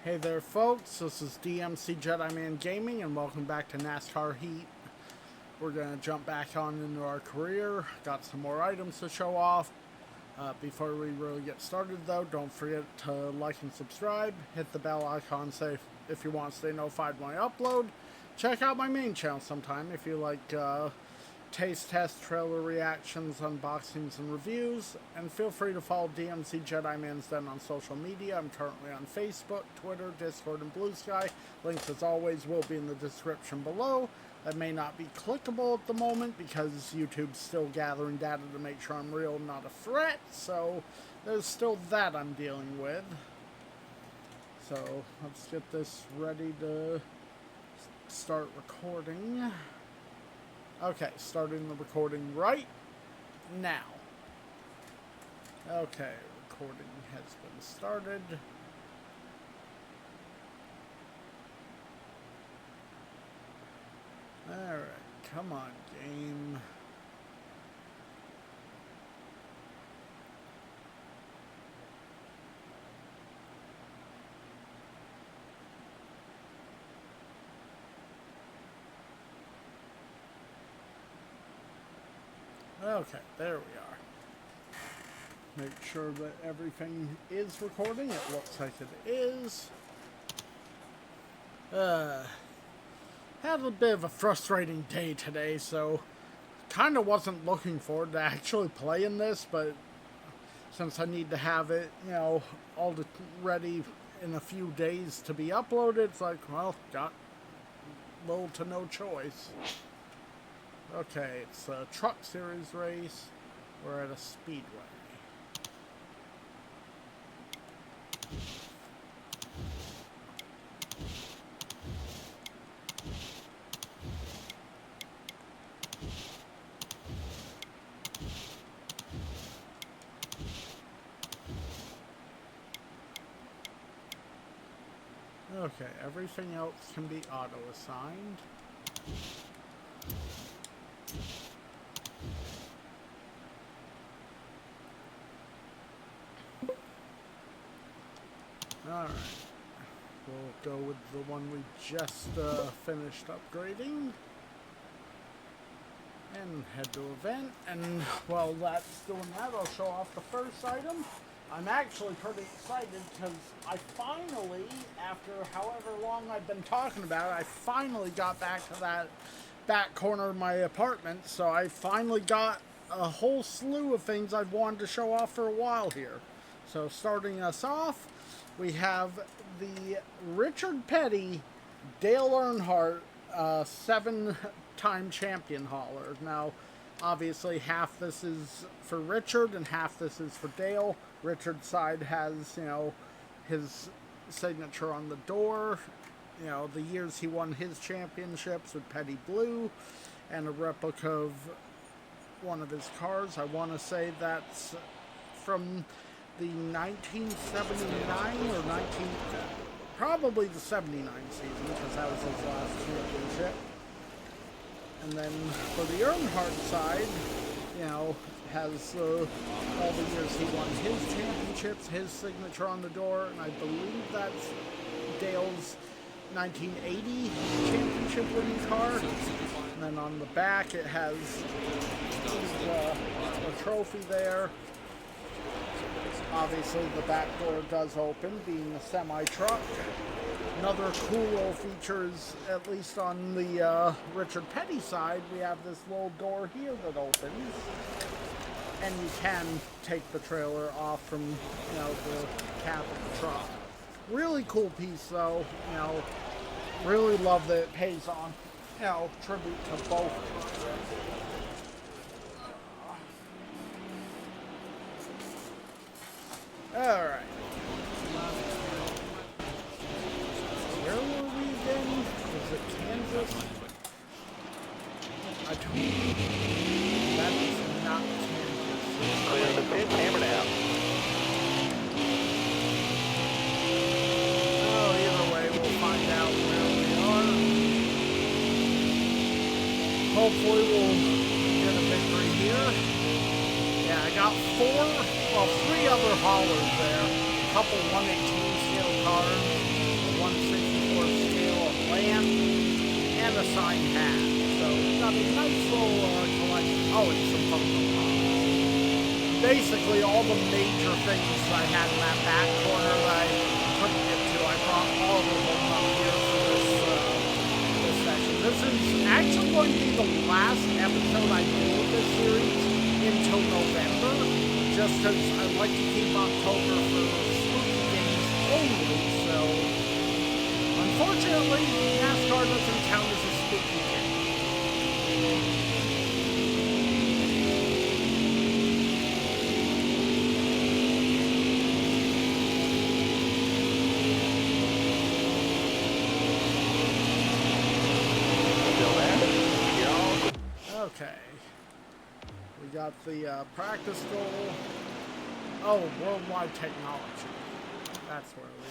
Hey there folks, this is DMC Jedi Man Gaming and welcome back to NASCAR Heat. We're going to jump back on into our career. Got some more items to show off. Before we really get started though, don't forget to like and subscribe. Hit the bell icon if you want to stay notified when I upload. Check out my main channel sometime if you like taste test, trailer reactions, unboxings, and reviews. And feel free to follow DMC Jedi Man's Den on social media. I'm currently on Facebook, Twitter, Discord, and Blue Sky. Links, as always, will be in the description below. That may not be clickable at the moment because YouTube's still gathering data to make sure I'm real, not a threat. So there's still that I'm dealing with. So let's get this ready to start recording. Okay, starting the recording right now. Okay, recording has been started. Alright, come on, game. Okay, there we are. Make sure that everything is recording. It looks like it is. Had a bit of a frustrating day today, so kind of wasn't looking forward to actually playing this, but since I need to have it, all ready in a few days to be uploaded, it's like, well, got little to no choice. Okay, it's a truck series race. We're at a speedway. Okay, everything else can be auto-assigned. Alright, we'll go with the one we just finished upgrading. And head to event, and while that's doing that, I'll show off the first item. I'm actually pretty excited because I finally, after however long I've been talking about it, I finally got back to that back corner of my apartment, so I finally got a whole slew of things I've wanted to show off for a while here. So starting us off, we have the Richard Petty Dale Earnhardt 7-time champion hauler. Now, obviously, half this is for Richard and half this is for Dale. Richard's side has, his signature on the door, the years he won his championships with Petty Blue, and a replica of one of his cars. I want to say that's from the 1979 or probably the 79 season, because that was his last championship. And then for the Earnhardt side, has all the years he won his championships, his signature on the door, and I believe that's Dale's 1980 championship winning car. And then on the back it has a trophy there. Obviously the back door does open, being a semi-truck. Another cool little feature is, at least on the Richard Petty side, we have this little door here that opens. And you can take the trailer off from, the cab of the truck. Really cool piece though, really love that it pays on, tribute to both. Alright. Where were we again? Was it Kansas? I told you. That is not Kansas. Clear the pit, hammer down. Oh, either way, we'll find out where we are. Hopefully we'll get a victory here. Yeah, I got 3 other haulers there. A couple 118 scale cars. signed hat. So got a nice little collection. Oh, and some Funko Pops. Basically, all the major things I had in that back corner that I couldn't get to, I brought all of them up here for this session. This is actually going to be the last episode I do of this series until November, just because I like to keep October for spooky games only. So, unfortunately, NASCAR doesn't count as a spooky game. Okay, we got the practice goal. Oh, worldwide technology. That's where we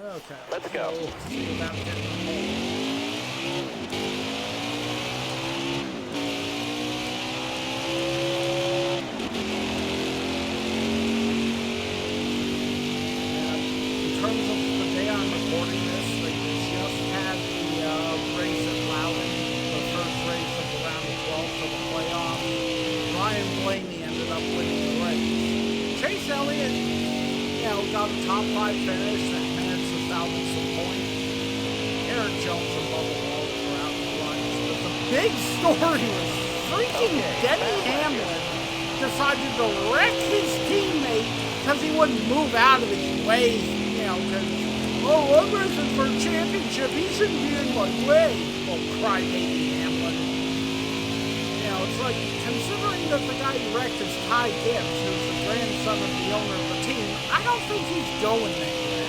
are. Okay, let's go. See about getting the hole. In terms of the day I'm recording this, they just had the race at Loudon, the first race of the round of 12 for the playoffs. Ryan Blaney ended up winning the race. Chase Elliott, got a top 5 finish and managed to salvage some points. Eric Jones and Bubba Wallace were out in the runs. But the big story was freaking Denny Hamlin decided to wreck his teammate because he wouldn't move out of his way, because, I'm racing for a championship, he shouldn't be in my way. Oh, crybaby Hamlin. It's like, considering that the guy who wrecked is Ty Gibbs, who's the grandson of the owner of the team, I don't think he's going anywhere.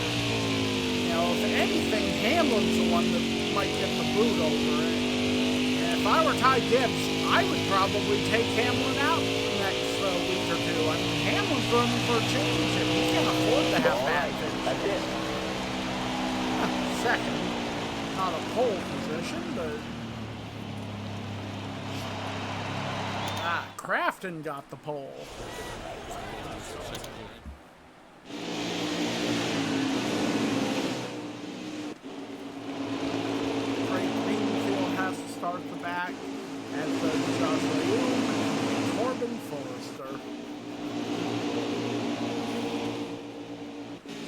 If anything, Hamlin's the one that might get the boot over it. And if I were Ty Gibbs, I would probably take Hamlin out next week or two. I mean, Hamlin's running for a championship. He can't afford to have bad finishes. That's it. Second. Not a pole position, but... Crafton got the pole. Craig Greenfield has to start the back, as does Joshua Hume and Corbin Forrester.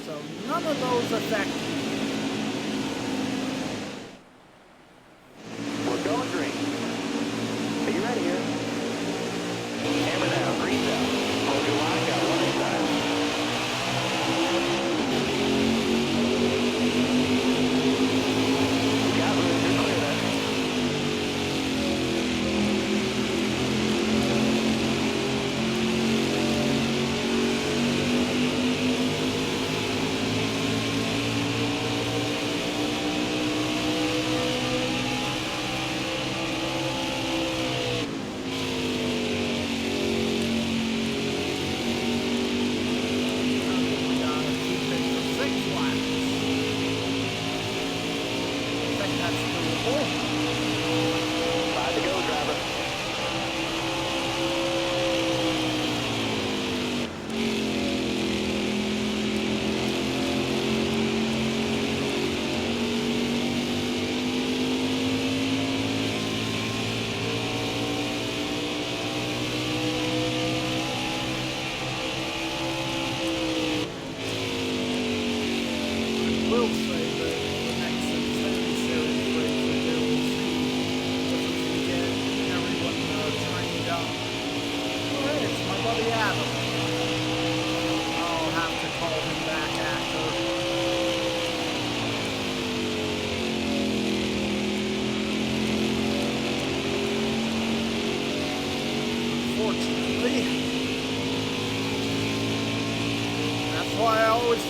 So none of those affect me. We're going green. Are you ready here? Hammer down, green down. Hold your line, got one inside. You got room, you're clear there.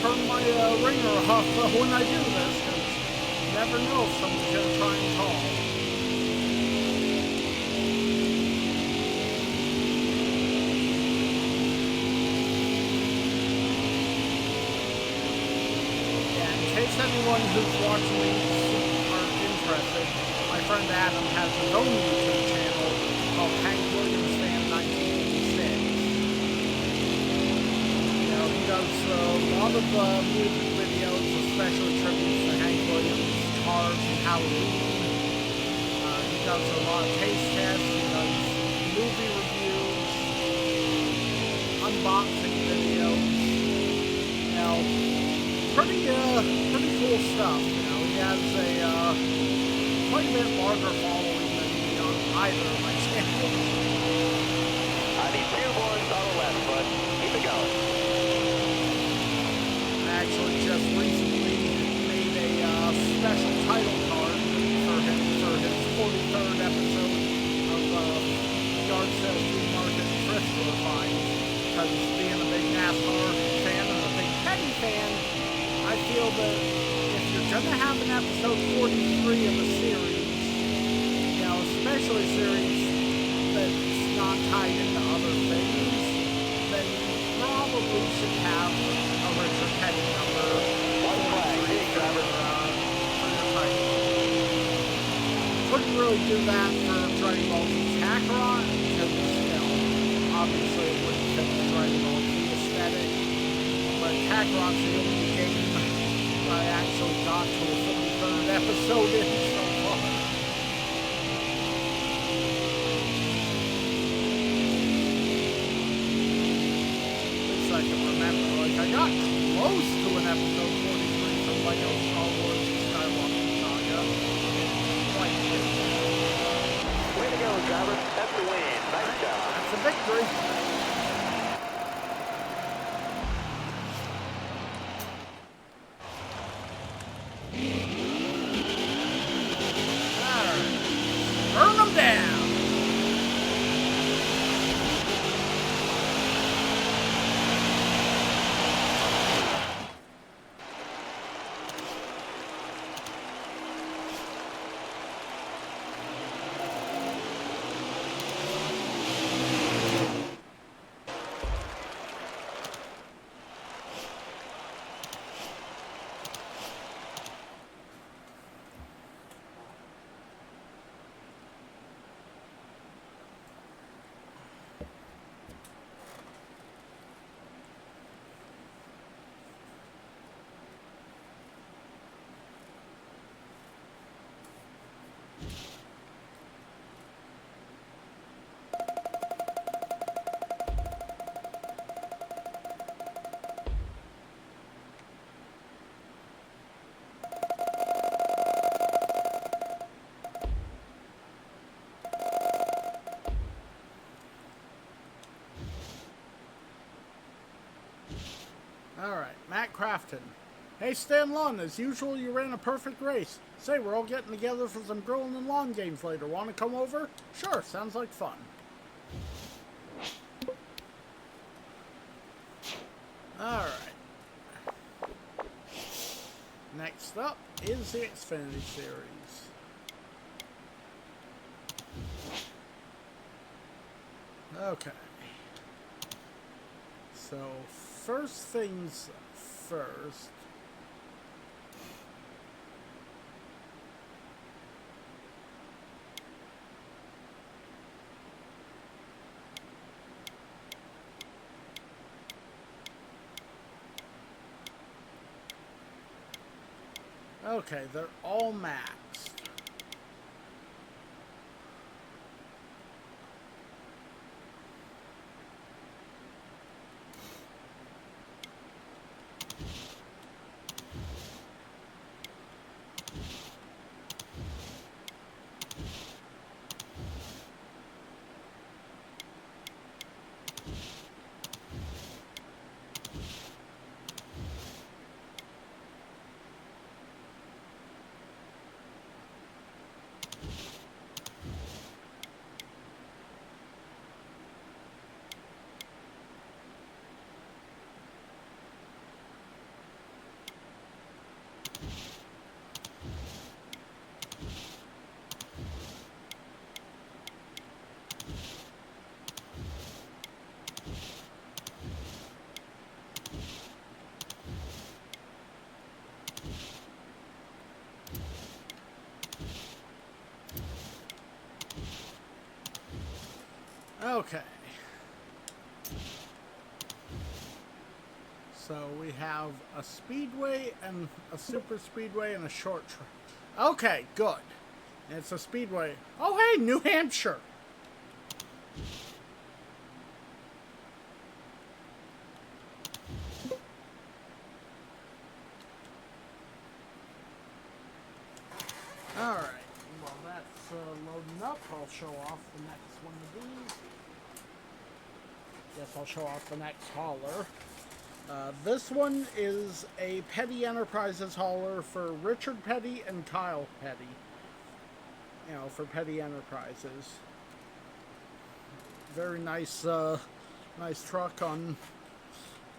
Turn my ringer off when I do this, because you never know if someone's going to try and call. Yeah, in case anyone who's watching these are interested, my friend Adam has his own YouTube channel called Hank Williams Fan 1986. He does a lot of of music videos, especially tributes to Hank Williams, Cars, and Halloween. He does a lot of taste tests. He does movie reviews, unboxing videos. You know, pretty cool stuff. You know, he has a quite a bit larger following than me on either of my channels. I need 2 boards on the left, bud. Keep it going. I actually just recently made a special title card for him for his 43rd episode of Yard Sales Flea Market and Thrift Store Finds. Because being a big NASCAR fan and a big Petty fan, I feel that if you're going to have an episode 43 of a series, you know, especially a series that's not tied into other things, then you probably should have a Richard Petty number One flag, big driver. for your title. Couldn't really do that for Dragon Ball Z Kakarot because, you know, obviously it wouldn't fit the Dragon Ball Z aesthetic. But Kakarot's the only game I actually got to a 43rd episode in so far. I can remember. Like, I got close to an episode 43 from Lego Star Wars Skywalker Saga. Quite good. Way to go, driver. That's the win. Nice job. That's a victory. Alright. Burn them down. Alright, Matt Crafton. Hey Stan Lund, as usual you ran a perfect race. Say, we're all getting together for some grilling and lawn games later. Want to come over? Sure, sounds like fun. Alright. Next up is the Xfinity Series. Okay. So, first things first. Okay, they're all maxed. Okay. So we have a speedway and a super speedway and a short track. Okay, good. It's a speedway. Oh, hey, New Hampshire. All right. Well, that's loading up. I'll show off the next one of these. Guess I'll show off the next hauler. This one is a Petty Enterprises hauler for Richard Petty and Kyle Petty. You know, for Petty Enterprises. Very nice, nice truck. On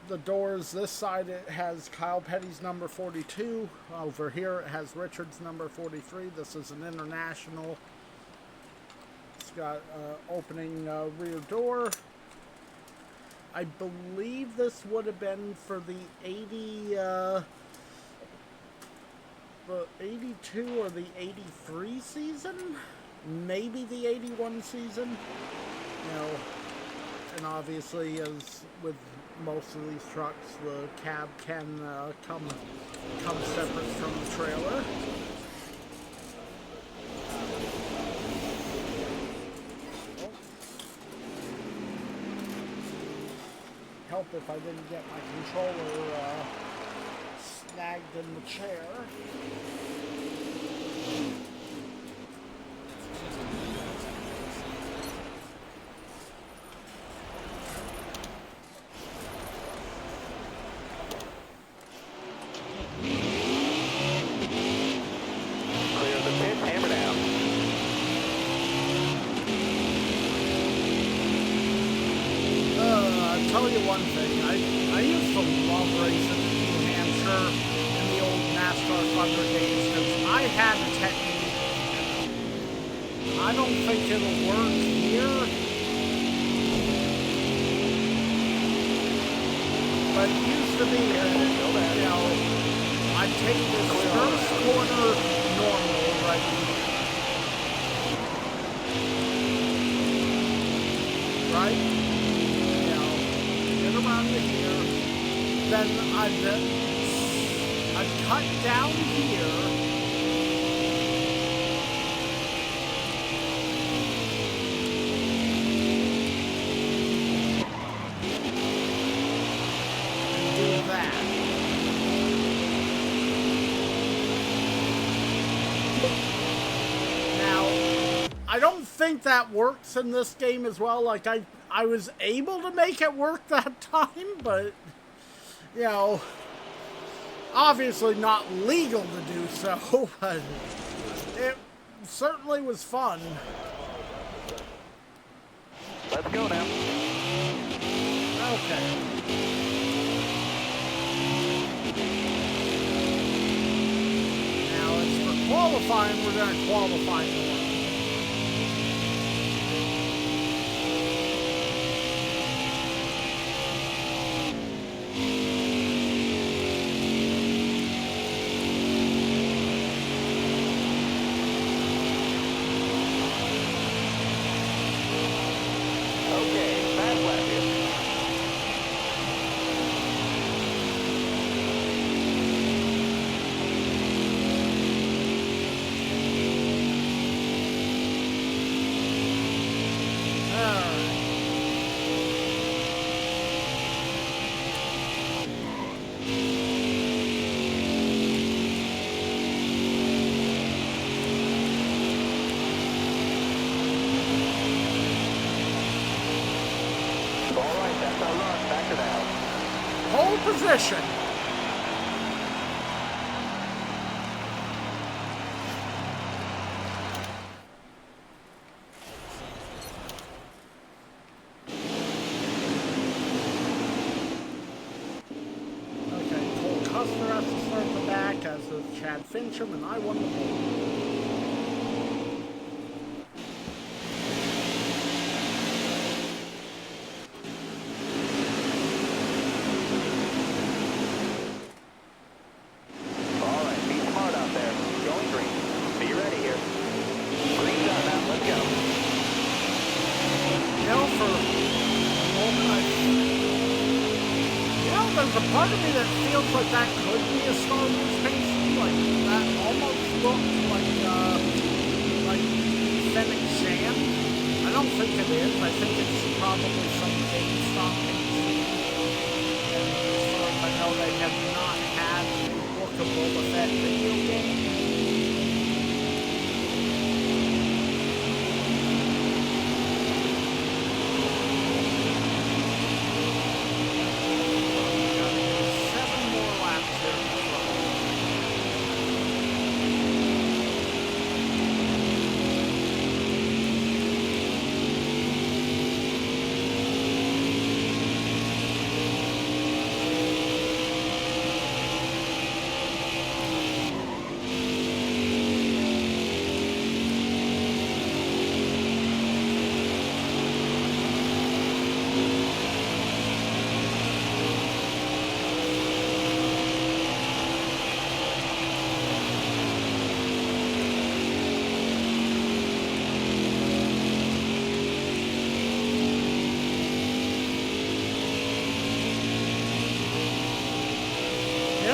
the doors this side it has Kyle Petty's number 42. Over here it has Richard's number 43. This is an International. It's got opening rear door. I believe this would have been for the 82 or the 83 season, maybe the 81 season. You know, and obviously, as with most of these trucks, the cab can come separate from the trailer. Help if I didn't get my controller snagged in the chair. Clear the pit, hammer down. I'll tell you one thing. I used to love racing in New Hampshire in the old NASCAR Thunder days because I had a technique. I don't think it'll work here. But it used to be, you know, I'd take this first corner normal right here. Right? Around to here, then I'd cut down here, and do that. Now, I don't think that works in this game as well. Like, I was able to make it work that time, but, you know, obviously not legal to do so, but it certainly was fun. Let's go now. Okay. Now, as for qualifying, we're going to qualify more. Pole position. Okay, Cole Custer has to start the back, as does Chad Fincham, and I won the pole. there's a part of me that feels like that could be a Star Wars pastry. Like, that almost looks like Fennec Sham. I don't think it is. I think it's probably some GameStop pastry. And as far as I know, they have not had a Book of Boba Fett video game.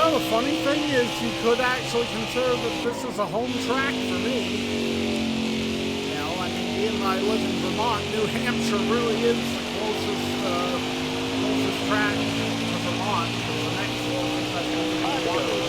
The funny thing is, you could actually consider that this is a home track for me. You know, I mean, being that I live in Vermont, New Hampshire really is the closest track to Vermont. Because the next closest I think is Waterloo.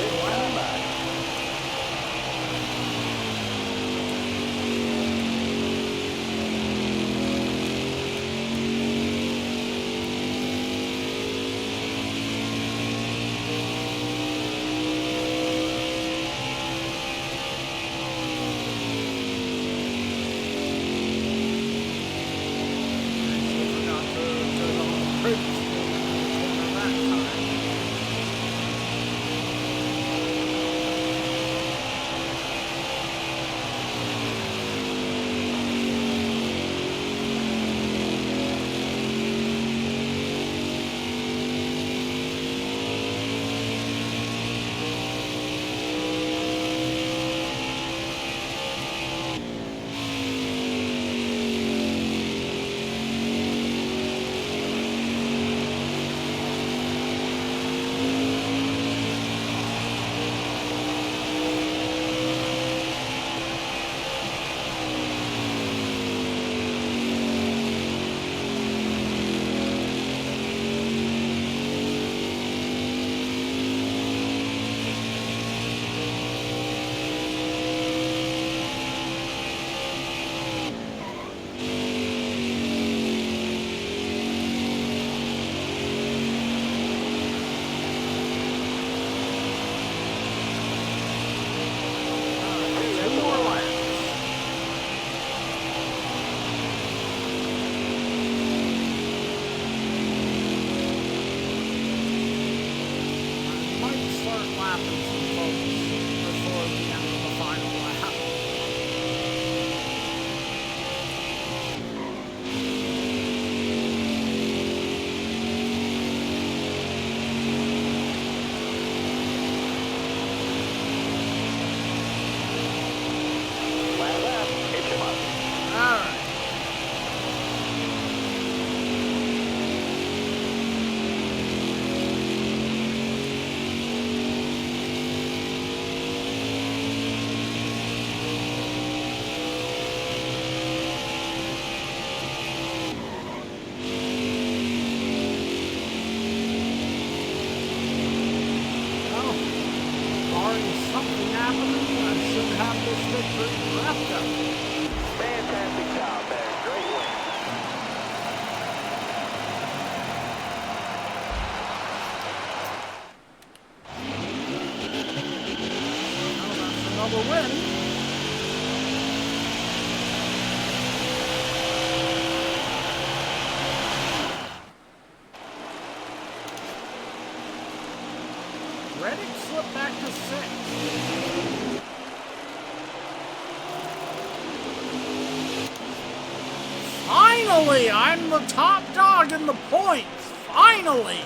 Finally, I'm the top dog in the points. Finally.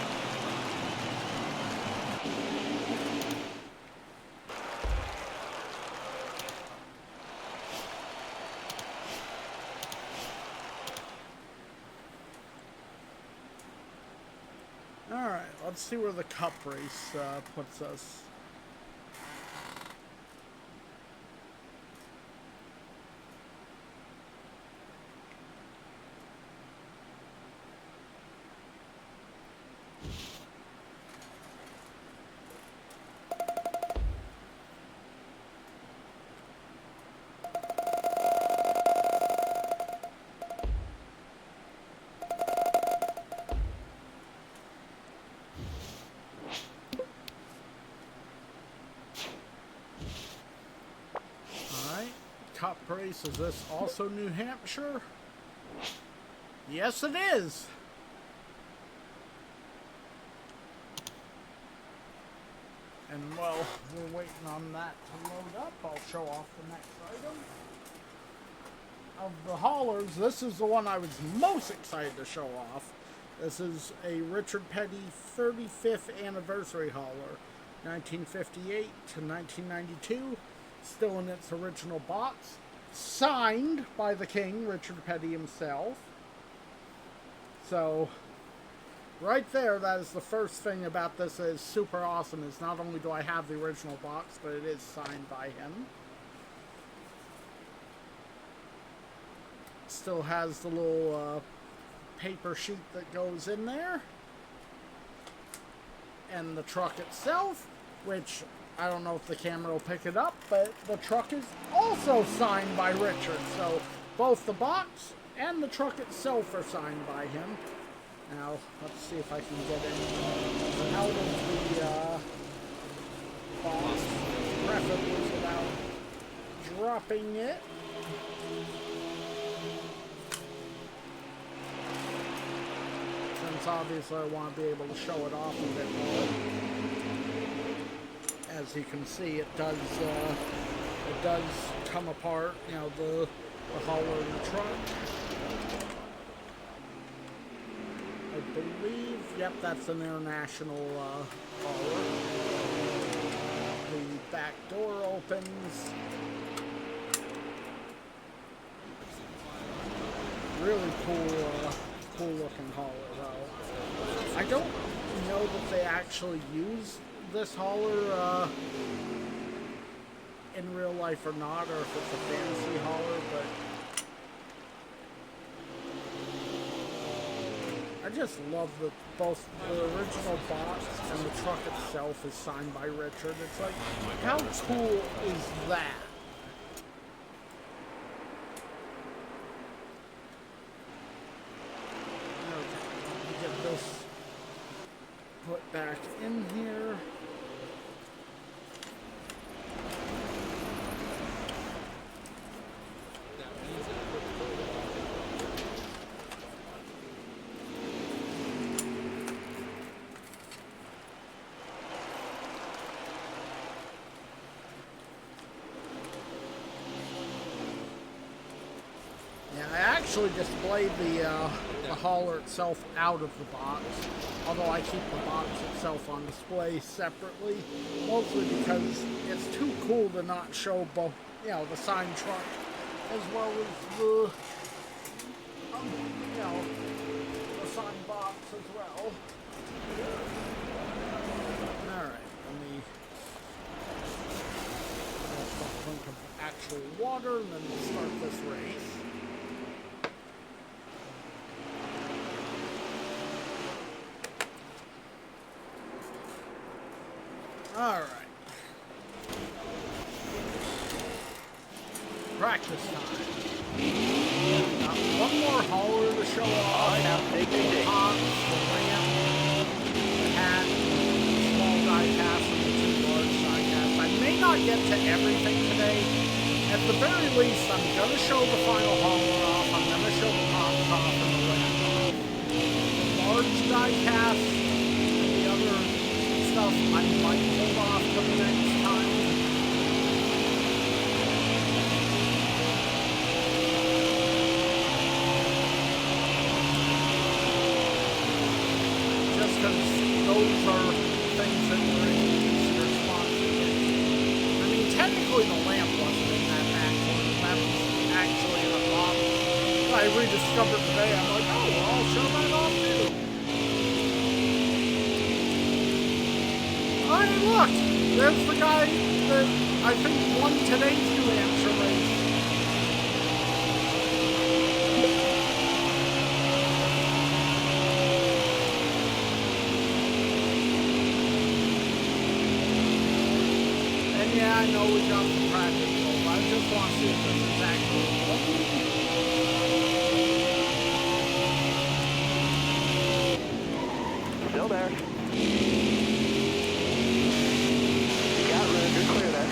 Alright, let's see where the cup race puts us. Cup race, is this also New Hampshire? Yes, it is. And while we're waiting on that to load up, I'll show off the next item. Of the haulers, this is the one I was most excited to show off. This is a Richard Petty 35th anniversary hauler, 1958 to 1992. Still in its original box, signed by the king, Richard Petty himself. So, right there, that is the first thing about this that is super awesome, is not only do I have the original box, but it is signed by him. Still has the little paper sheet that goes in there. And the truck itself, which I don't know if the camera will pick it up, but the truck is also signed by Richard. So both the box and the truck itself are signed by him. Now, let's see if I can get it out of the box, preferably without dropping it. Since obviously I want to be able to show it off a bit more. As you can see, it does come apart, you know, the hauler in the trunk. I believe, yep, that's an international hauler. The back door opens. Really cool looking hauler though. I don't know that they actually use this hauler in real life or not, or if it's a fantasy hauler, but I just love that both the original box and the truck itself is signed by Richard. It's like, how cool is that? Okay, get this put back in here. I actually displayed the hauler itself out of the box, although I keep the box itself on display separately, mostly because it's too cool to not show both, you know, the signed truck as well as the, you know, the signed box as well. Alright, let me get a drink of actual water and then we'll start this race. Alright. Practice time. Got one more hauler to show off. Now, take it easy. The lamp, the hat, the small die cast, and the two large die casts. I may not get to everything today. At the very least, I'm going to show the final hauler off. I'm going to show the pops off and the lamp off. The large die cast and the other stuff I might hold off till the next time. Just because those are things that were in easier spots to get to. I mean, technically the lamp wasn't in that back corner. That was actually in a box I rediscovered today. I'm like, oh, well, I'll show that off too. hey, look! There's the guy that I think won today's New Hampshire race. And yeah, I know we got some practice, but I just want to see if this is actually working. Still there. You got room. You're clear there.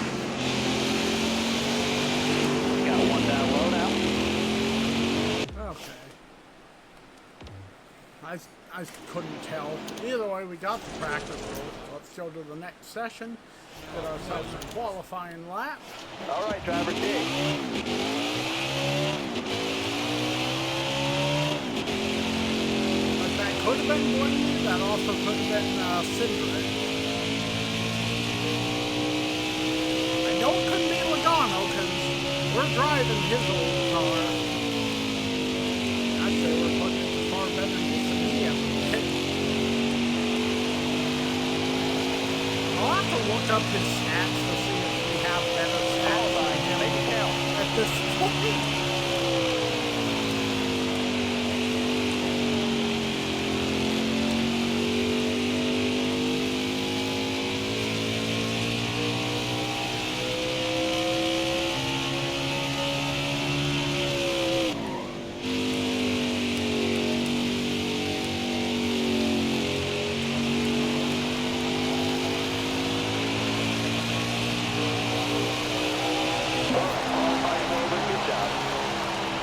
Got one down low now. Okay. I couldn't tell. Either way, we got the practice roll. Let's go to the next session. Get ourselves a qualifying lap. All right, driver dig. But that could have been Blaney. That also could have been Cinder. I know it couldn't be Logano because we're driving his old car. I'd say we're putting it to far better use than he ever did. I'll have to look up his stats to see if we have better stats than him Make it count. at this point.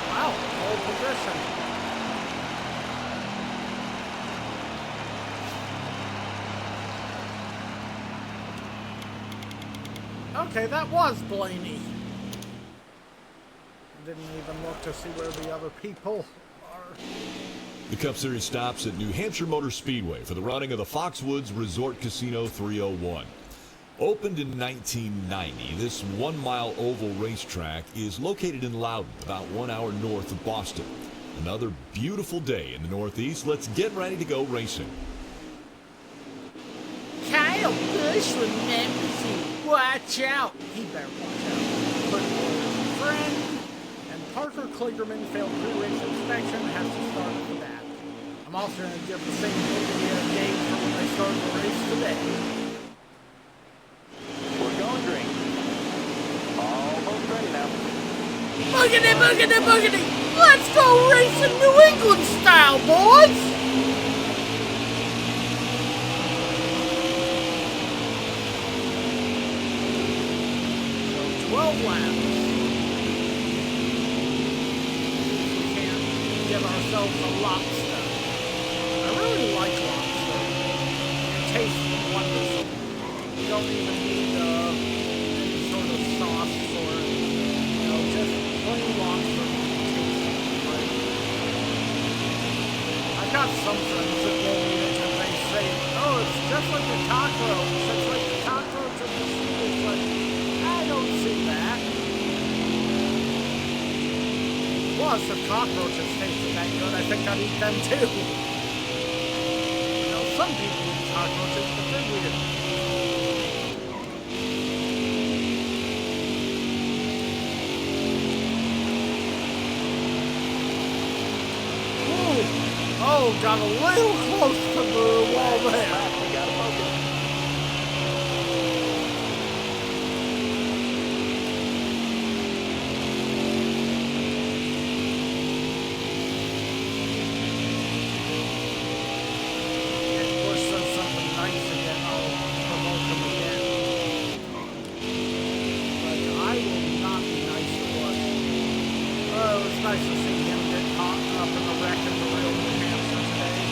Wow, pole position. Okay, that was Blaney. Didn't even look to see where the other people are. The Cup Series stops at New Hampshire Motor Speedway for the running of the Foxwoods Resort Casino 301. Opened in 1990, this 1-mile oval racetrack is located in Loudon, about 1 hour north of Boston. Another beautiful day in the Northeast. Let's get ready to go racing. Kyle Busch remembers you. Watch out. He better watch out. But friend and Parker Kligerman failed pre-race inspection and has to start at the back. I'm also going to give the same date for when they started the race today. We're going green. Almost ready now. Boogity, boogity, boogity! Let's go racing New England style, boys! So 12 laps. We can get ourselves a lobster. I really like lobster. It tastes wonderful. You don't even need any sort of sauce or, just plain lobster. Tastes great. I got some friends that won't eat it and they say, oh, it's just like a cockroach. It's like the cockroach of the sea. It's like, I don't see that. Plus, if cockroaches tasted that good, I think I'd eat them too. Some people eat cockroaches, but they're weird. Oh, got a little close to the wall there. We got to focus. If Bush says something nice again, I'll promote him again. But I will not be nice to Bush. Oh, it was nice to see him get caught up in the wreck in the real New Hampshire today.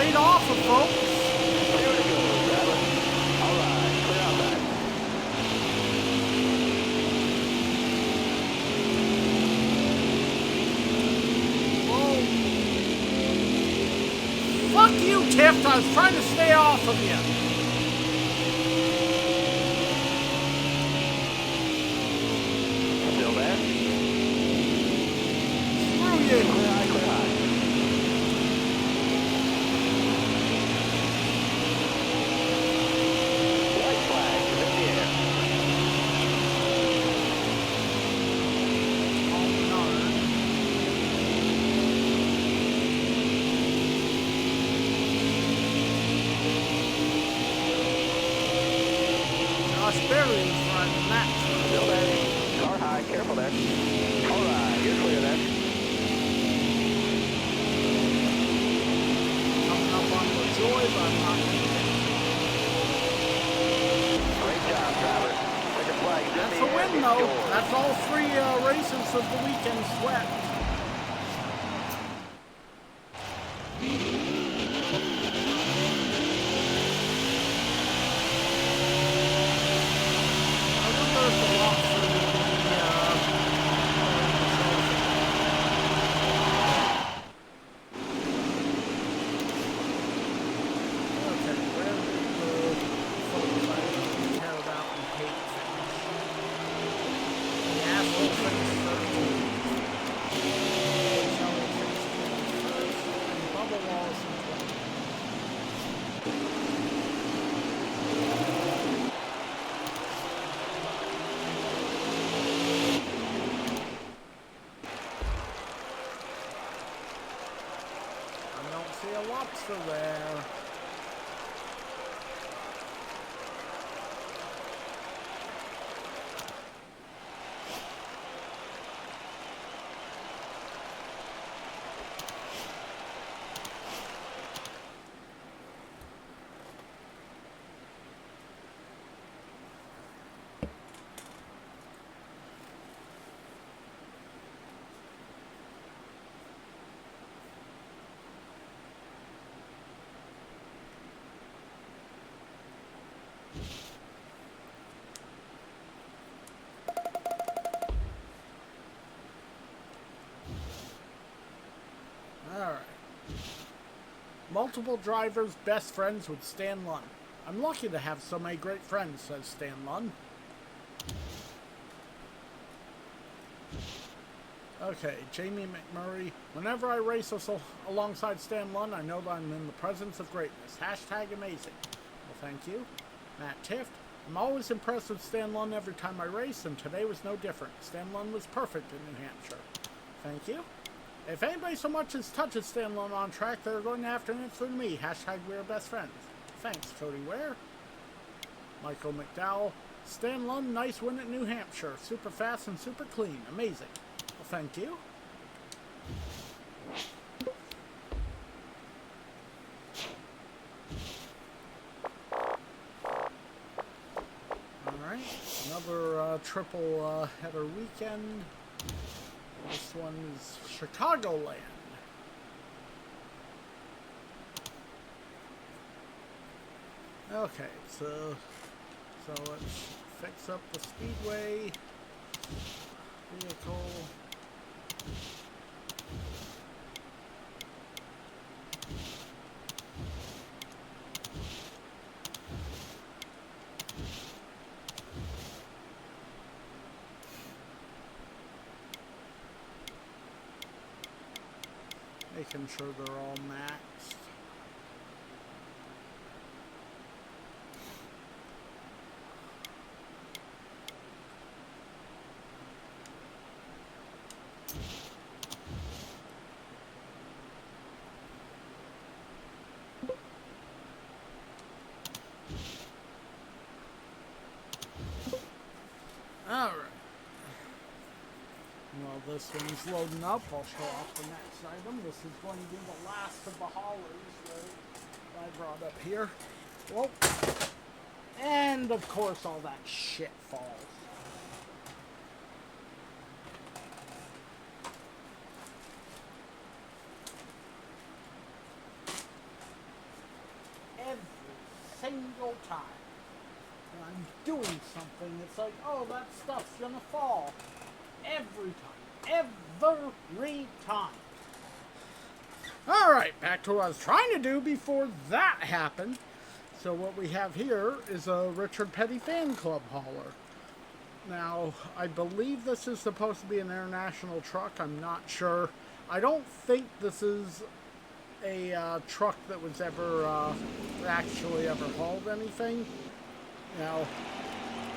laid off of, folks. Clear to go, driver. All right, clear out back. Whoa. Fuck you, Tift. I was trying to stay off of you. Still there? Screw you. Clear high, clear high. White flag is in the air. Oh, no. Josh Berry was riding that. Still there. Car high, careful there. All right, you're clear there. Coming up on the joy, but I'm not going to get it. Great job, driver. Second flag is in That's the a air. win, It's though. yours. That's all three races of the weekend swept. I wonder if the Lobsters will okay, where did the folks I care about and hate finish? The asshole finished 13th. Shelly finished 21st, and Bubba Wallace in 20th. I don't see a lobster there. Alright. Multiple drivers best friends with Stan Lunn. I'm lucky to have so many great friends, says Stan Lunn. Okay, Jamie McMurray. Whenever I race alongside Stan Lunn, I know that I'm in the presence of greatness. Hashtag amazing. Well, thank you. Matt Tift. I'm always impressed with Stan Lunn every time I race, and today was no different. Stan Lunn was perfect in New Hampshire. Thank you. If anybody so much as touches Stan Lunn on track, they're going to have to answer to me. Hashtag we're best friends. Thanks, Cody Ware. Michael McDowell. Stan Lunn, nice win at New Hampshire. Super fast and super clean. Amazing. Well, thank you. Alright, another triple header weekend. This one is Chicagoland. Okay, so let's fix up the speedway vehicle. Making sure they're all maxed. Alright. While this one's loading up, I'll show off the next item. This is going to be the last of the haulers that I brought up here. Whoa. And of course all that shit falls. single time. When I'm doing something, it's like, oh, that stuff's gonna fall. Every time. Every time. Alright, back to what I was trying to do before that happened. So what we have here is a Richard Petty fan club hauler. Now, I believe this is supposed to be an international truck. I'm not sure. I don't think this is a truck that was ever actually ever hauled anything. Now,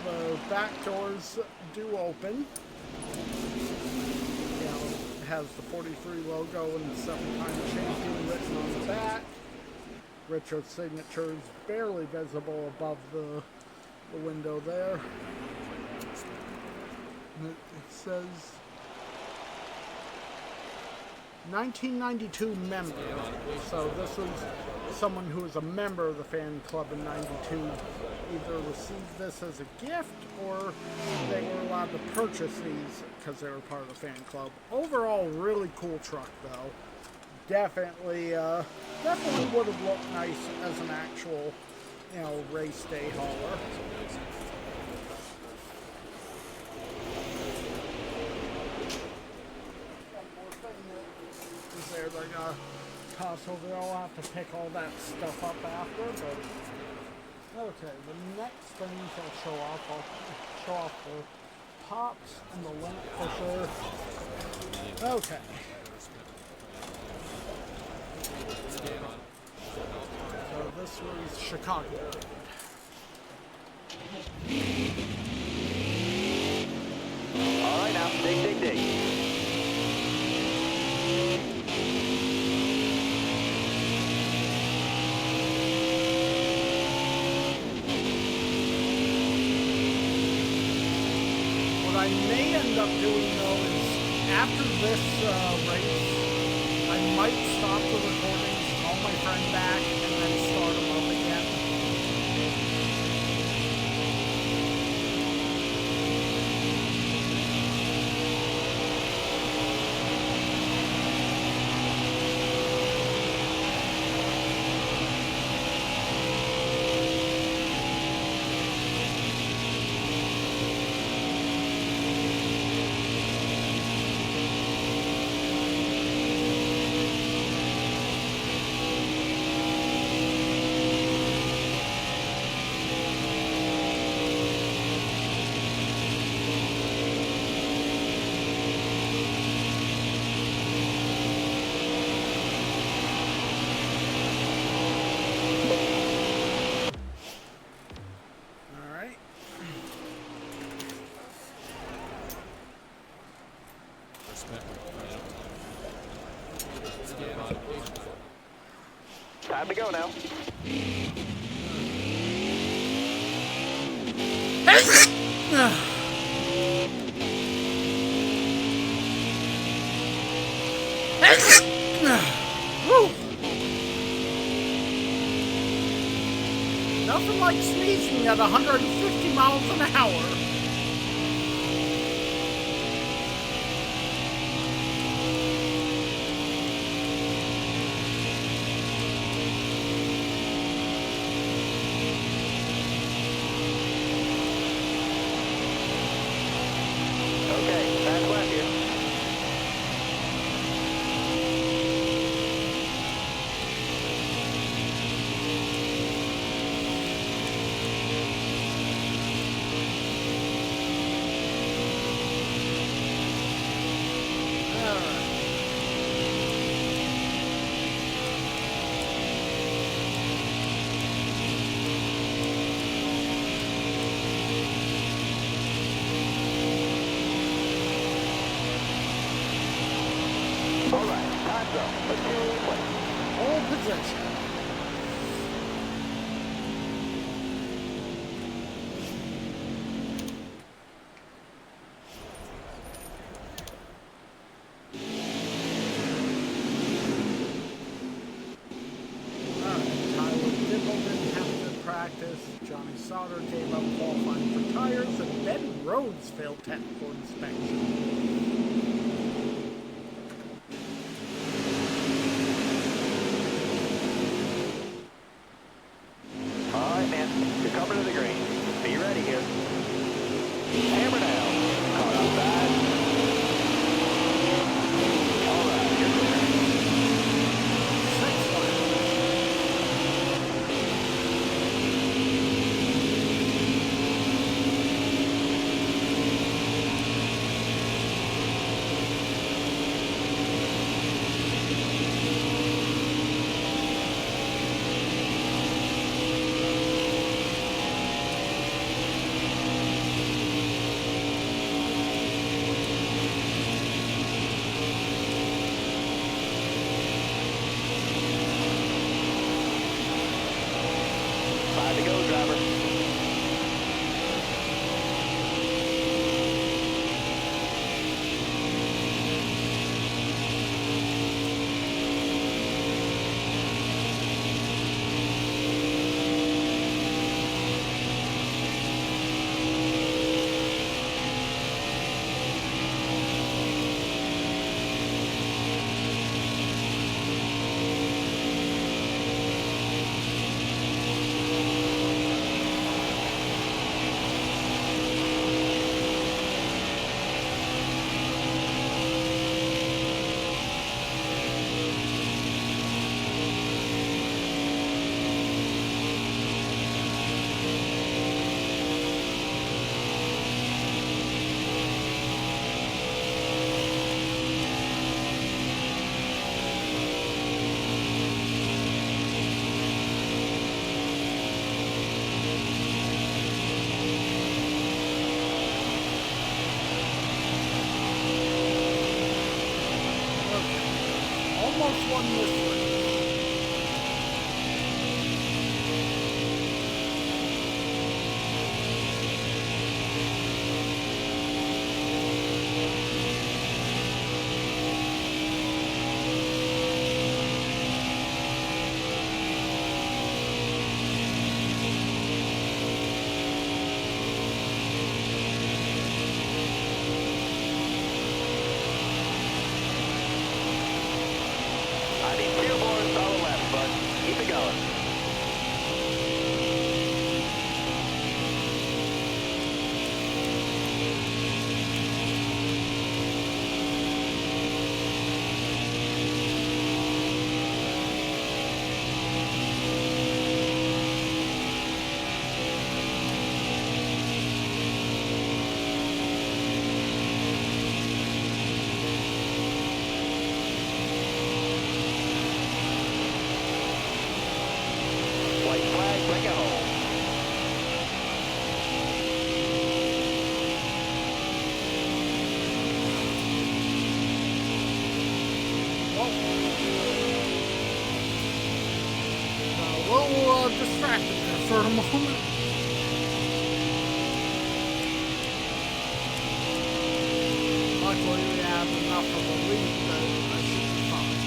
the back doors do open. You know, it has the 43 logo and 7-time champion written on the back. Richard's signature is barely visible above the window there. It says 1992 member. So this was someone who was a member of the fan club in 92. Either received this as a gift or they were allowed to purchase these because they were part of the fan club. Overall, really cool truck though. Definitely would have looked nice as an actual, you know, race day hauler. There, they're gonna toss over there. I'll have to pick all that stuff up after, but okay, the next things I'll show off the tops and the link for sure. Okay. So this was Chicago. Alright, now, dig. What I may end up doing though is after this race, I might stop the recordings, call my friend back, and then start them up again. Time to go now. Nothing like sneezing at 150 miles an hour. Okay, fast left here. Hold position. Johnny Sauter gave up qualifying for tires, and Ben Rhodes failed technical inspection. All right, almost won this race. I need 2 more solid laps, bud. Keep it going. White flag, bring it home. A little distracted there for a moment. Luckily, we have enough of a lead that I should be fine.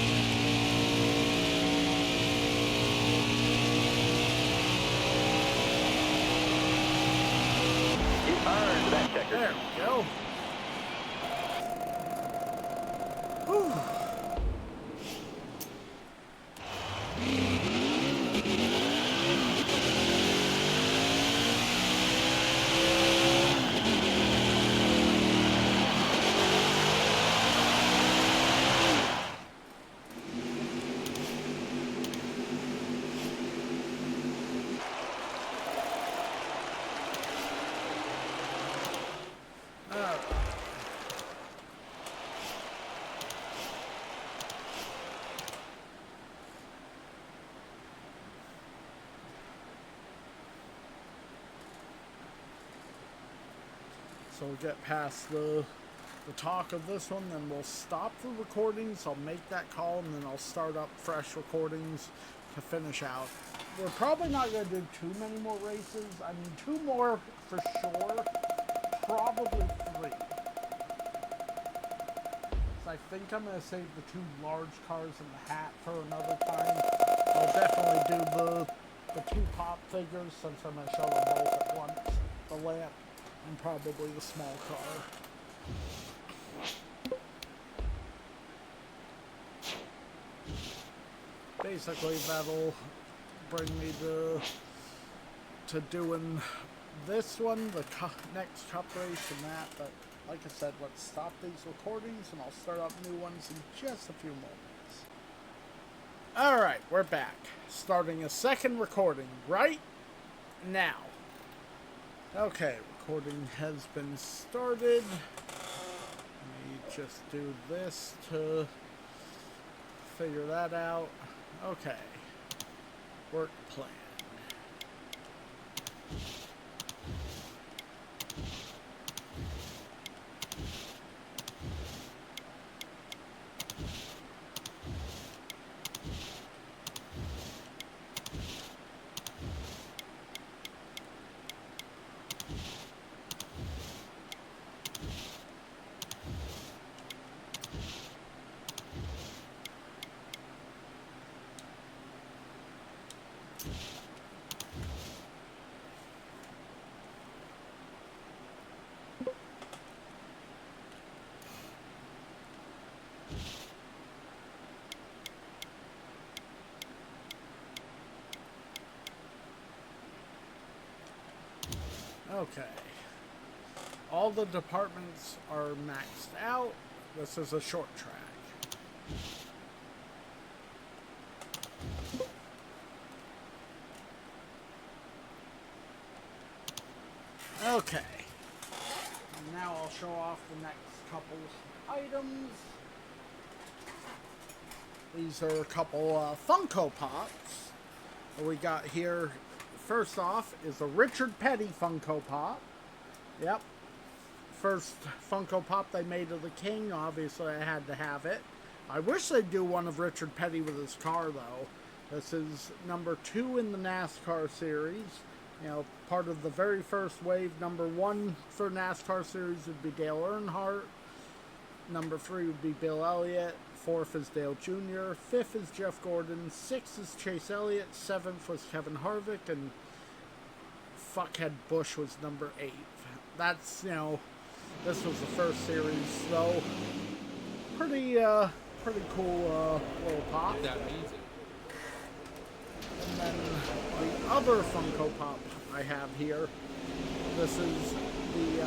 You earned that checker. There we go. Whew. So we'll get past the talk of this one, then we'll stop the recordings. I'll make that call, and then I'll start up fresh recordings to finish out. We're probably not going to do too many more races. I mean, 2 more for sure. Probably 3. So I think I'm going to save the 2 large cars in the hat for another time. I'll definitely do the 2 pop figures, since I'm going to show them both at once. The lamp and probably the small car. Basically, that'll bring me to doing this one, the next cup race and that. But like I said, let's stop these recordings and I'll start up new ones in just a few moments. Alright, we're back. Starting a second recording right now. Okay, recording has been started. Let me just do this to figure that out. Okay. Work plan. Okay. All the departments are maxed out. This is a short track. Okay. Now I'll show off the next couple items. These are a couple Funko Pops. What we got here, first off, is a Richard Petty Funko Pop. Yep. First Funko Pop they made of the King. Obviously, I had to have it. I wish they'd do one of Richard Petty with his car, though. This is number 2 in the NASCAR series. You know, part of the very first wave. Number 1 for NASCAR series would be Dale Earnhardt. Number 3 would be Bill Elliott. 4th is Dale Jr. 5th is Jeff Gordon. 6th is Chase Elliott. 7th was Kevin Harvick. And Fuckhead Busch was number 8. That's, you know, this was the first series, though. Pretty cool little pop. That means it. And then the other Funko Pop I have here. This is the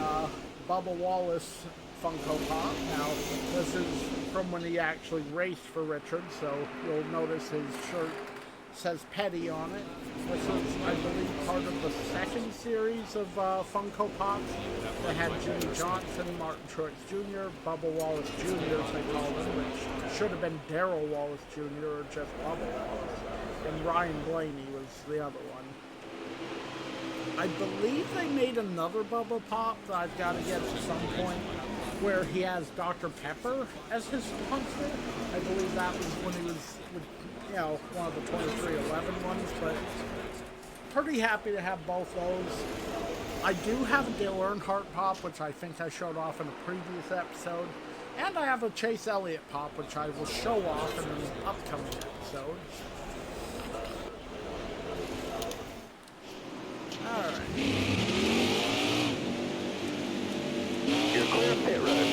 Bubba Wallace Funko Pop. Now, this is from when he actually raced for Richard, so you'll notice his shirt says Petty on it. This is, I believe, part of the second series of Funko Pops. They had Jimmy Johnson, Martin Truex Jr., Bubba Wallace Jr., as they called him, which should have been Darrell Wallace Jr. or just Bubba Wallace. And Ryan Blaney was the other one. I believe they made another Bubba Pop that I've got to get at some point, where he has Dr. Pepper as his sponsor. I believe that was when he was, you know, one of the 2311 ones, but pretty happy to have both those. I do have a Dale Earnhardt Pop, which I think I showed off in a previous episode, and I have a Chase Elliott Pop, which I will show off in an upcoming episode. Alright. You're clear of pit road.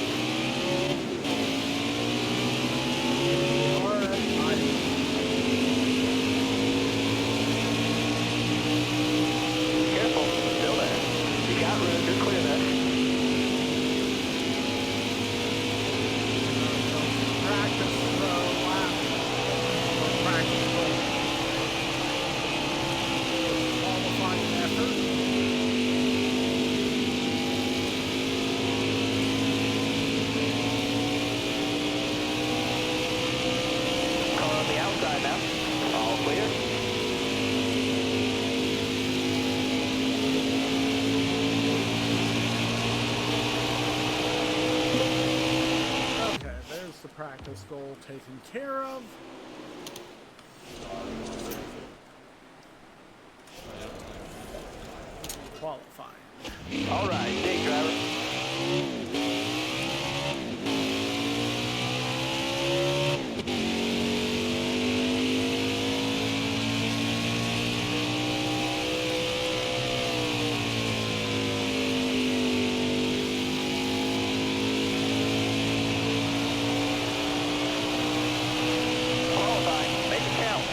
Careful, still there. You got room, you're clear there. Practice lap. Practice qualifying effort. Car on the outside now. All clear. Okay, there's the practice goal taken care of. Qualifying. All right, take driver. Qualifying, make it count.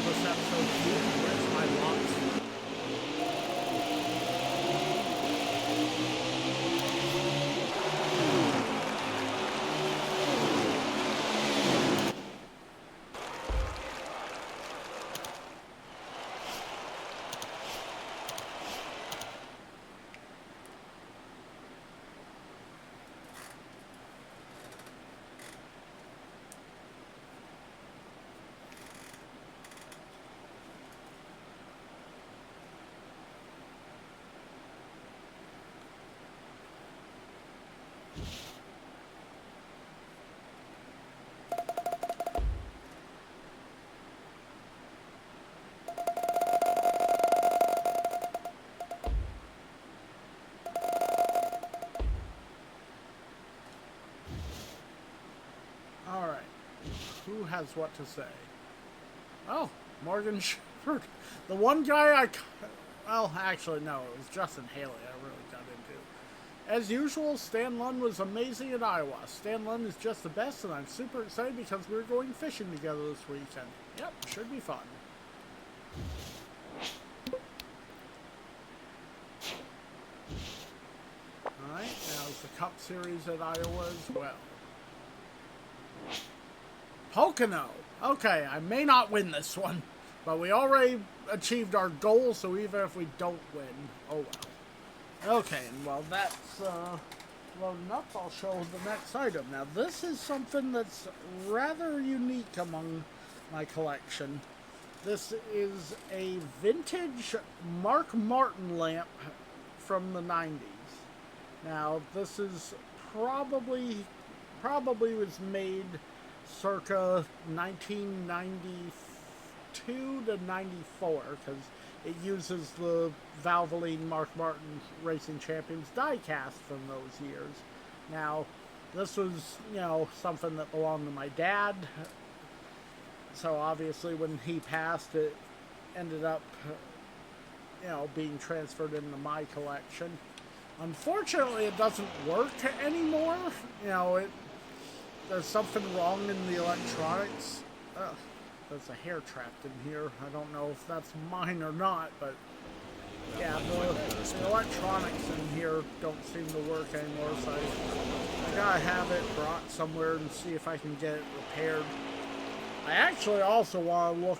this episode. Where's my lobster? Who has what to say? Oh, Morgan Shepherd. The one guy well, actually, no, it was Justin Haley I really got into. As usual, Stan Lund was amazing at Iowa. Stan Lund is just the best, and I'm super excited because we're going fishing together this weekend. Yep, should be fun. Alright, now it's the Cup Series at Iowa as well. Pocono. Okay, I may not win this one, but we already achieved our goal, so even if we don't win, oh well. Okay, and while that's loading up, I'll show the next item. Now, this is something that's rather unique among my collection. This is a vintage Mark Martin lamp from the 90s. Now, this is probably was made circa 1992 to 94, because it uses the Valvoline Mark Martin Racing Champions die-cast from those years. Now, this was, something that belonged to my dad, so obviously when he passed, it ended up, being transferred into my collection. Unfortunately, it doesn't work anymore. There's something wrong in the electronics. There's a hair trapped in here. I don't know if that's mine or not, but yeah, the electronics in here don't seem to work anymore, so I gotta have it brought somewhere and see if I can get it repaired. I actually also want to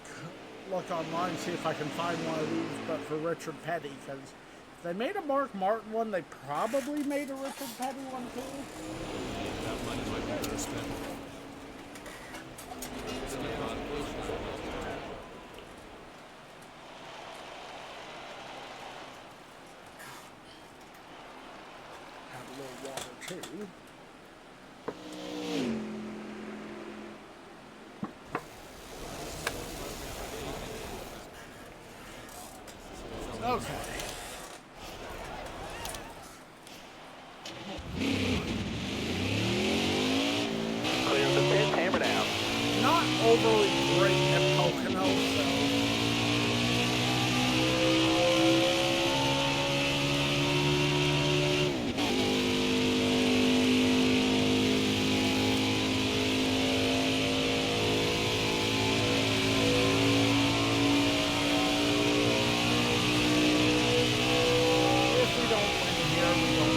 look online, see if I can find one of these, but for Richard Petty, because if they made a Mark Martin one, they probably made a Richard Petty one too. That money might be better spent. Have a little water too. Okay. Clear the pits, hammer down. Not overly great at Pocono, so. If we don't win here, we don't win.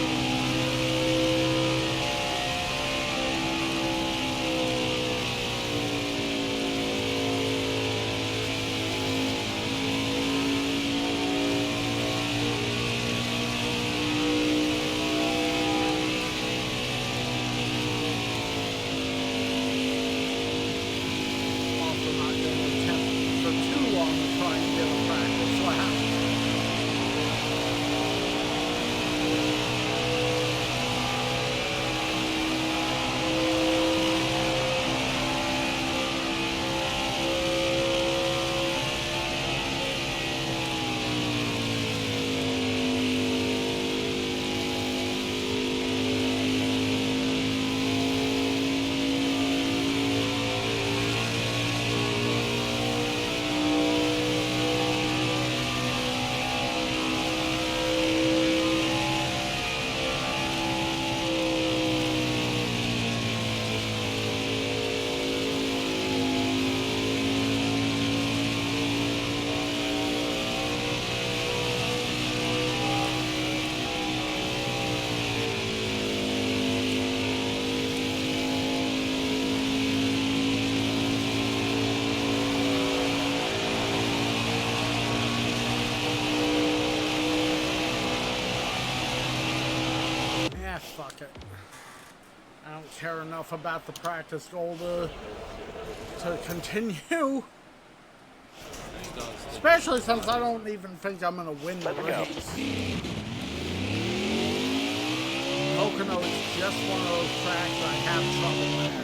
don't care enough about the practice goal to continue. Especially since I don't even think I'm going to win the race. Pocono is just one of those tracks I have trouble with.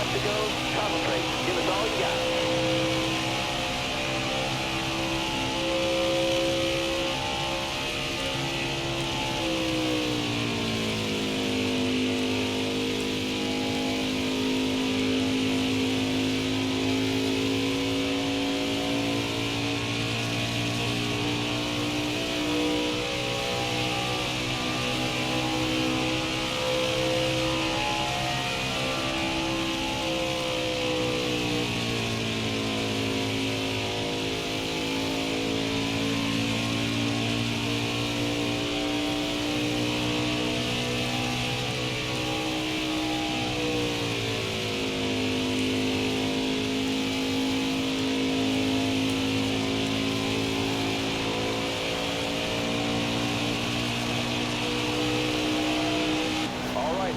To go, concentrate. Give us all you got.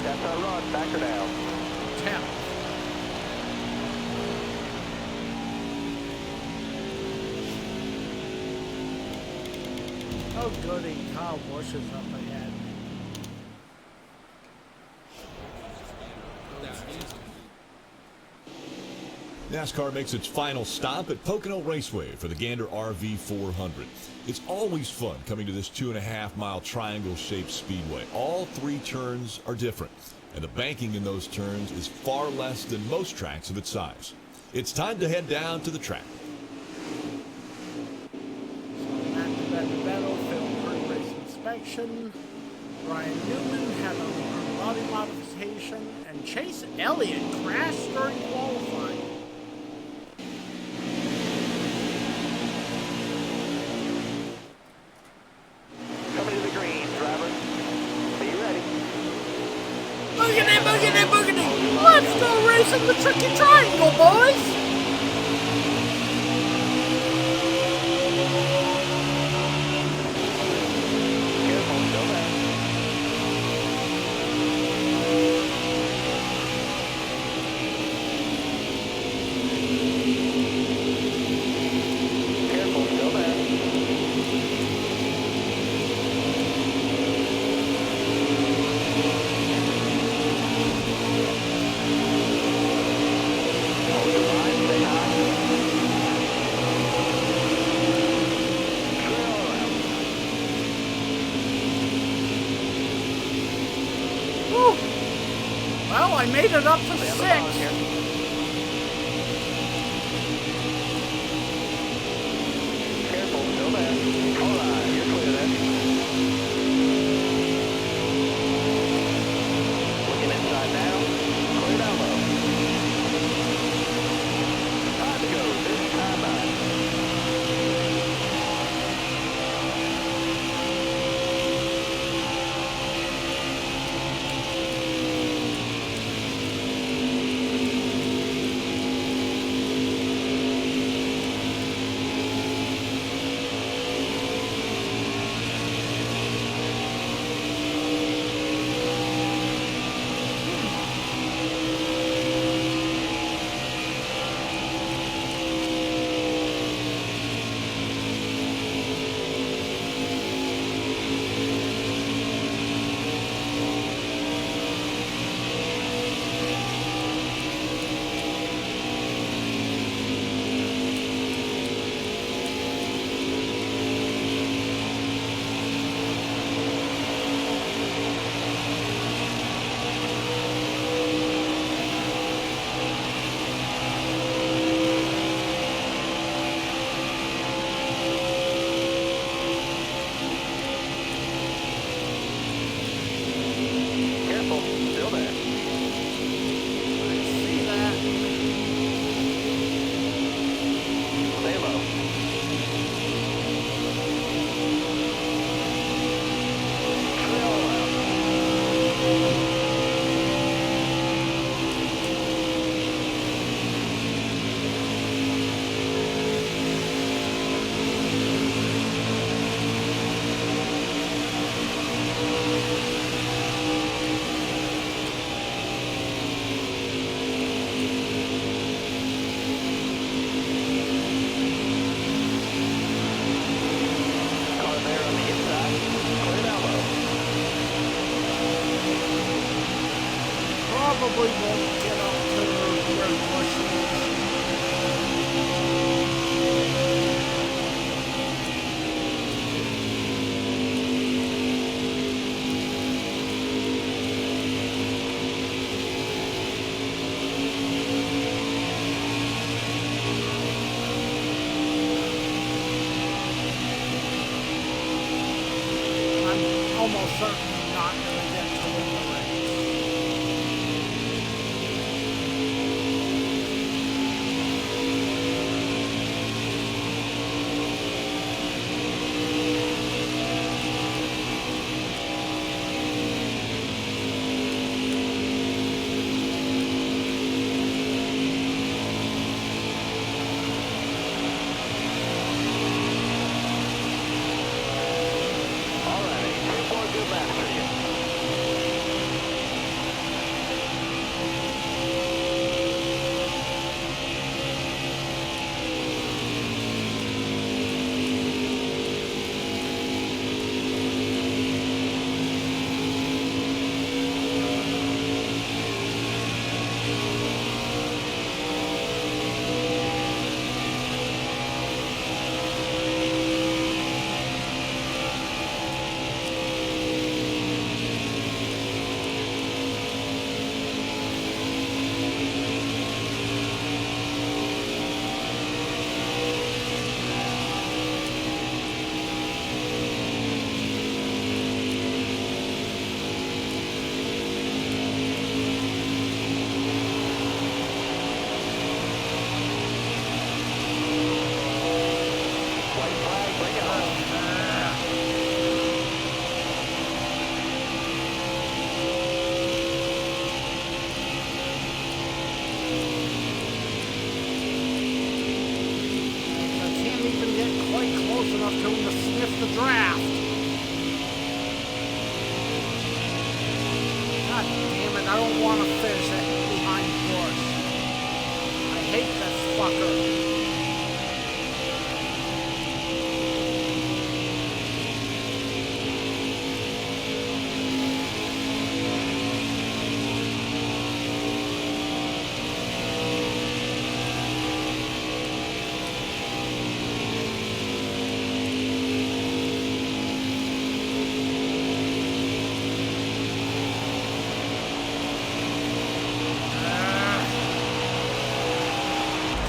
That's our run. Back her down. 10. Oh goody, Kyle Busch is up ahead. NASCAR makes its final stop at Pocono Raceway for the Gander RV 400. It's always fun coming to this 2.5-mile triangle-shaped speedway. All 3 turns are different, and the banking in those turns is far less than most tracks of its size. It's time to head down to the track. Battle film pre-race inspection. Ryan Newman had a body modification, and Chase Elliott crashed during qualifying. Coming to the green, driver. Are you ready? Boogity, boogity, boogity! Let's go racing the tricky triangle, boys! Careful, go back. Careful, go back. Hold your line, stay high. Trail around. Whew. Well, I made it up to Stay on the bottom 6. here. Careful, go back. All right, you're clear then. Looking inside now. Clear down low. Time to go. Busy time out. almost certainly not going to get to win the race. All righty, 2 more good laps for you. White flag, bring it home. I can't even get quite close enough to him to sniff the draft. God damn it, I don't want to finish it behind Bush. I hate this fucker.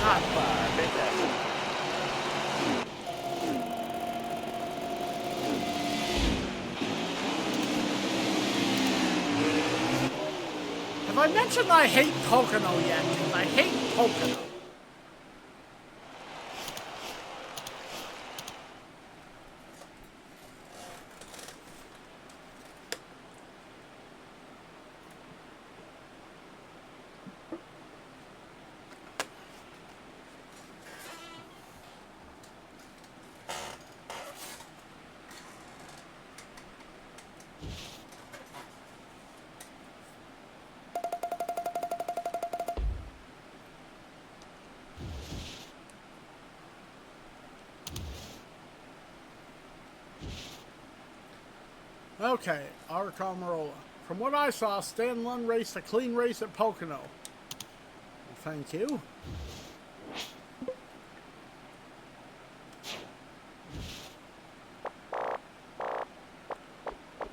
God, Fantastic. have I mentioned I hate Pocono yet? Because I hate Pocono. Okay, our Carmarola. From what I saw, Stan Lund raced a clean race at Pocono. Well, thank you.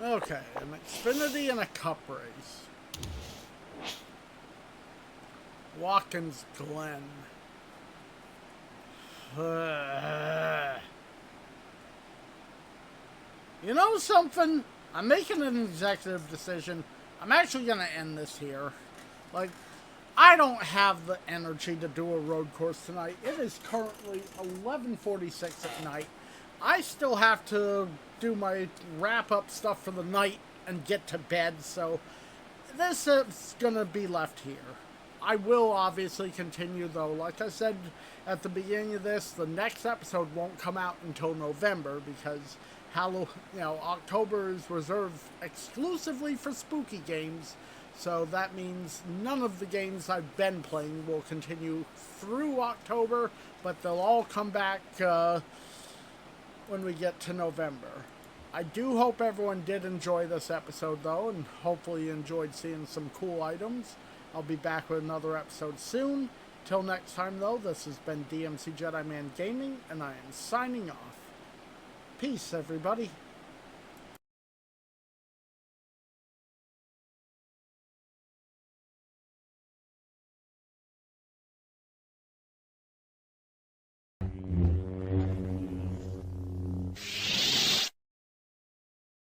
Okay, an Xfinity and a Cup race. Watkins Glen. You know something? I'm making an executive decision. I'm actually going to end this here. Like, I don't have the energy to do a road course tonight. It is currently 11:46 at night. I still have to do my wrap-up stuff for the night and get to bed, so this is going to be left here. I will obviously continue, though. Like I said at the beginning of this, the next episode won't come out until November because October is reserved exclusively for spooky games, so that means none of the games I've been playing will continue through October, but they'll all come back when we get to November. I do hope everyone did enjoy this episode, though, and hopefully you enjoyed seeing some cool items. I'll be back with another episode soon. Till next time, though, this has been DMC Jedi Man Gaming, and I am signing off. Peace, everybody.